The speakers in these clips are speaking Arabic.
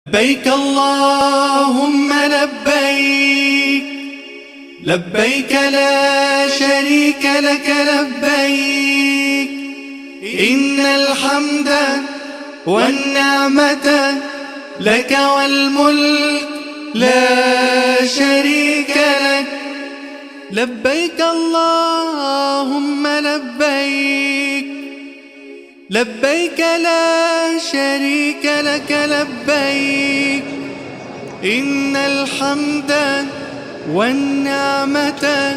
لبيك اللهم لبيك، لبيك لا شريك لك لبيك، إن الحمد والنعمة لك والملك لا شريك لك. لبيك اللهم لبيك، لبيك لا شريك لك لبيك، إن الحمد والنعمة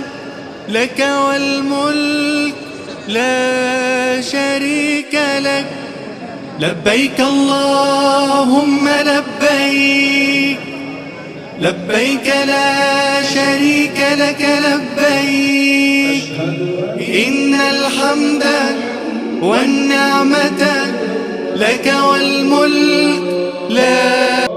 لك والملك لا شريك لك. لبيك اللهم لبيك، لبيك لا شريك لك لبيك، إن الحمد والنعمة لك والملك لا